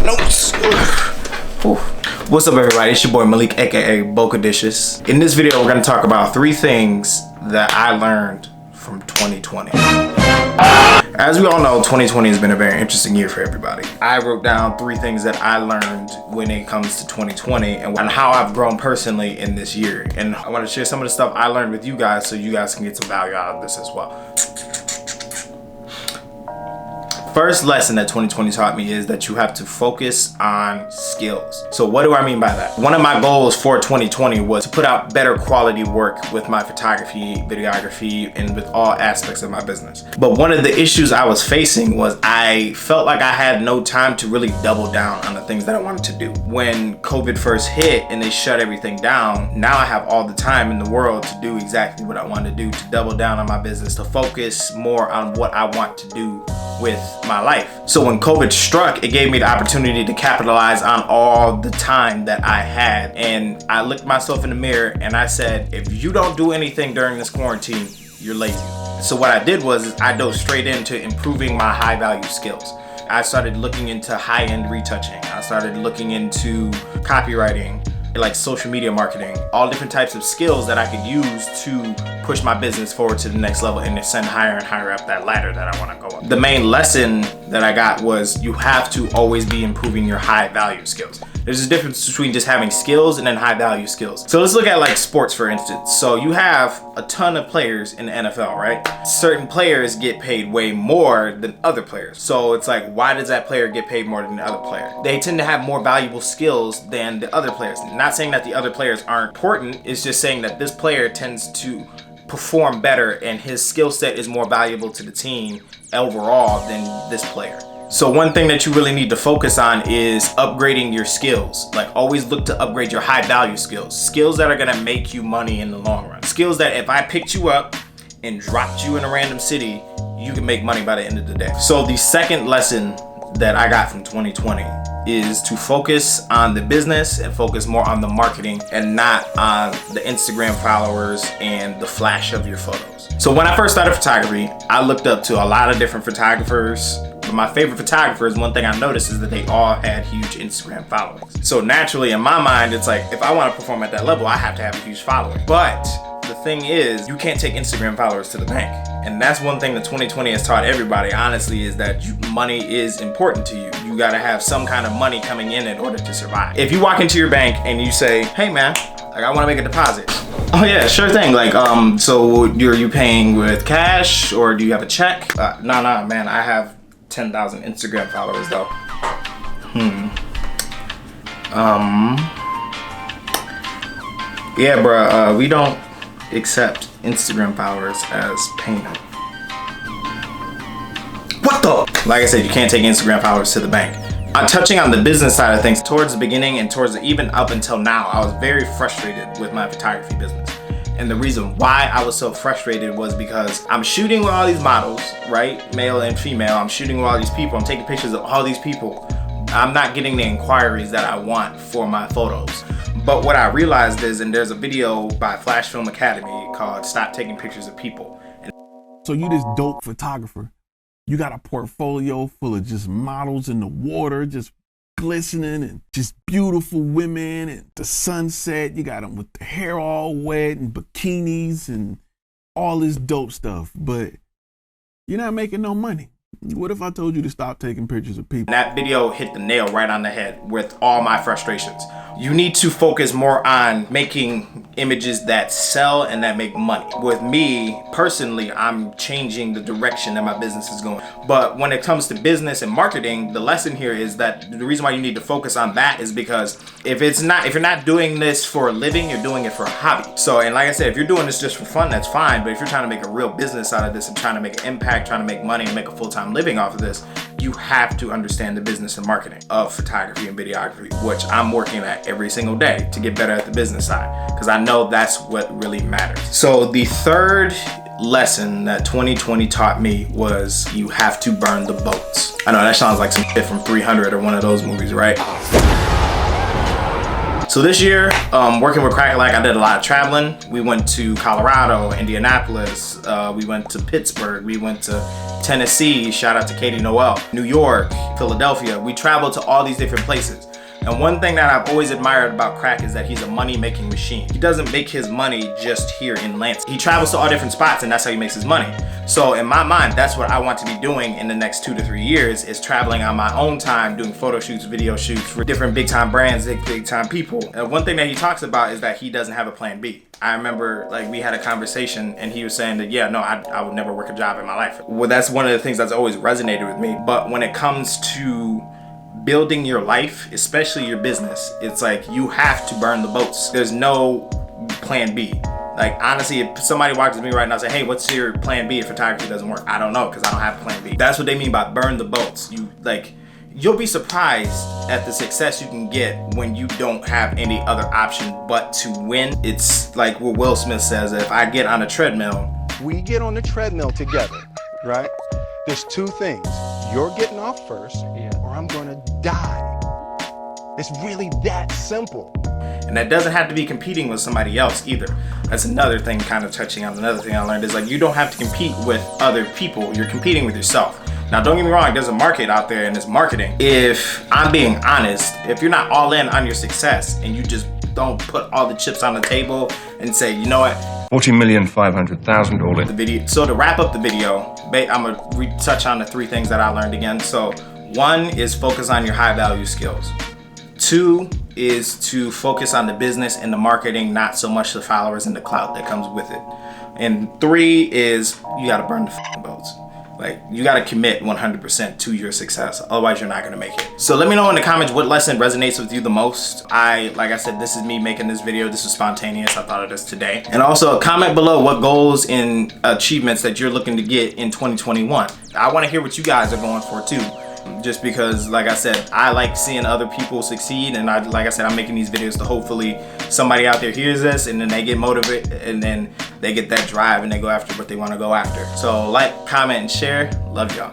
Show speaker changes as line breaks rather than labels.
notes. What's up, everybody? It's your boy Malik, aka Bokehdishous. In this video, we're gonna talk about 3 things that I learned from 2020. As we all know, 2020 has been a very interesting year for everybody. I wrote down 3 things that I learned when it comes to 2020 and how I've grown personally in this year. And I want to share some of the stuff I learned with you guys so you guys can get some value out of this as well. First lesson that 2020 taught me is that you have to focus on skills. So what do I mean by that? One of my goals for 2020 was to put out better quality work with my photography, videography, and with all aspects of my business. But one of the issues I was facing was I felt like I had no time to really double down on the things that I wanted to do. When COVID first hit and they shut everything down, now I have all the time in the world to do exactly what I want to do, to double down on my business, to focus more on what I want to do with my life. So when COVID struck, it gave me the opportunity to capitalize on all the time that I had. And I looked myself in the mirror and I said, if you don't do anything during this quarantine, you're lazy. So what I did was I dove straight into improving my high value skills. I started looking into high-end retouching. I started looking into copywriting, like social media marketing, all different types of skills that I could use to push my business forward to the next level and ascend higher and higher up that ladder that I want to go up. The main lesson that I got was you have to always be improving your high value skills. There's a difference between just having skills and then high value skills. So let's look at like sports, for instance. So you have a ton of players in the NFL, right? Certain players get paid way more than other players. So it's like, why does that player get paid more than the other player? They tend to have more valuable skills than the other players. Not saying that the other players aren't important, it's just saying that this player tends to perform better and his skill set is more valuable to the team overall than this player. So one thing that you really need to focus on is upgrading your skills. Like, always look to upgrade your high value skills. Skills that are gonna make you money in the long run. Skills that if I picked you up and dropped you in a random city, you can make money by the end of the day. So the second lesson that I got from 2020 is to focus on the business and focus more on the marketing and not on the Instagram followers and the flash of your photos. So when I first started photography, I looked up to a lot of different photographers. But my favorite photographers, one thing I noticed is that they all had huge Instagram followings. So naturally, in my mind, it's like, if I want to perform at that level, I have to have a huge following. But the thing is, you can't take Instagram followers to the bank. And that's one thing that 2020 has taught everybody, honestly, is that money is important to you. You gotta have some kind of money coming in order to survive. If you walk into your bank and you say, hey man, like, I wanna make a deposit. Oh yeah, sure thing. Like, so are you paying with cash or do you have a check? No, man, I have 10,000 Instagram followers though. Yeah, bruh, we don't accept Instagram followers as payment. What the? Like I said, you can't take Instagram followers to the bank. Touching on the business side of things, towards the beginning and even up until now, I was very frustrated with my photography business. And the reason why I was so frustrated was because I'm shooting with all these models, right? Male and female. I'm shooting with all these people. I'm taking pictures of all these people. I'm not getting the inquiries that I want for my photos. But what I realized is, and there's a video by Flash Film Academy called Stop Taking Pictures of People.
So you this dope photographer. You got a portfolio full of just models in the water, just glistening and just beautiful women and the sunset. You got them with the hair all wet and bikinis and all this dope stuff, but you're not making no money. What if I told you to stop taking pictures of people?
That video hit the nail right on the head with all my frustrations. You need to focus more on making images that sell and that make money. With me, personally, I'm changing the direction that my business is going. But when it comes to business and marketing, the lesson here is that the reason why you need to focus on that is because if you're not doing this for a living, you're doing it for a hobby. So, and like I said, if you're doing this just for fun, that's fine. But if you're trying to make a real business out of this and trying to make an impact, trying to make money and make a full-time living off of this, you have to understand the business and marketing of photography and videography, which I'm working at every single day to get better at the business side, because I know that's what really matters. So the third lesson that 2020 taught me was you have to burn the boats. I know that sounds like some shit from 300 or one of those movies, right? So this year, working with Crack Like, I did a lot of traveling. We went to Colorado, Indianapolis, we went to Pittsburgh, we went to Tennessee, shout out to Katie Noel, New York, Philadelphia. We traveled to all these different places. And one thing that I've always admired about Crack is that he's a money-making machine. He doesn't make his money just here in Lansing. He travels to all different spots, and that's how he makes his money. So in my mind, that's what I want to be doing in the next 2 to 3 years, is traveling on my own time, doing photo shoots, video shoots for different big-time brands, big-time people. And one thing that he talks about is that he doesn't have a plan B. I remember, like, we had a conversation and he was saying that, yeah, no, I would never work a job in my life. Well, that's one of the things that's always resonated with me. But when it comes to building your life, especially your business, it's like you have to burn the boats. There's no plan B. Like, honestly, if somebody walks to me right now and say, hey, what's your plan B if photography doesn't work? I don't know, because I don't have a plan B. That's what they mean by burn the boats. You'll be surprised at the success you can get when you don't have any other option but to win. It's like what Will Smith says, if I get on a treadmill.
We get on the treadmill together, right? There's two things. You're getting off first, or I'm gonna die. It's really that simple.
And that doesn't have to be competing with somebody else either. That's another thing, kind of touching on another thing I learned, is like, you don't have to compete with other people. You're competing with yourself. Now, don't get me wrong, there's a market out there and it's marketing. If I'm being honest, if you're not all in on your success and you just don't put all the chips on the table and say, you know what,
40,500,000 all in.
the video. So to wrap up the video, I'm gonna retouch on the 3 things that I learned again. So 1 is focus on your high value skills. 2 is to focus on the business and the marketing, not so much the followers and the clout that comes with it. And 3 is you gotta burn the f***ing boats. Like, you gotta commit 100% to your success, otherwise you're not gonna make it. So let me know in the comments what lesson resonates with you the most. Like I said, this is me making this video. This was spontaneous. I thought of this today. And also comment below what goals and achievements that you're looking to get in 2021. I wanna hear what you guys are going for too. Just because, like I said, I like seeing other people succeed, and like I said, I'm making these videos to hopefully somebody out there hears this and then they get motivated and then they get that drive and they go after what they want to go after. So like, comment, and share. Love y'all.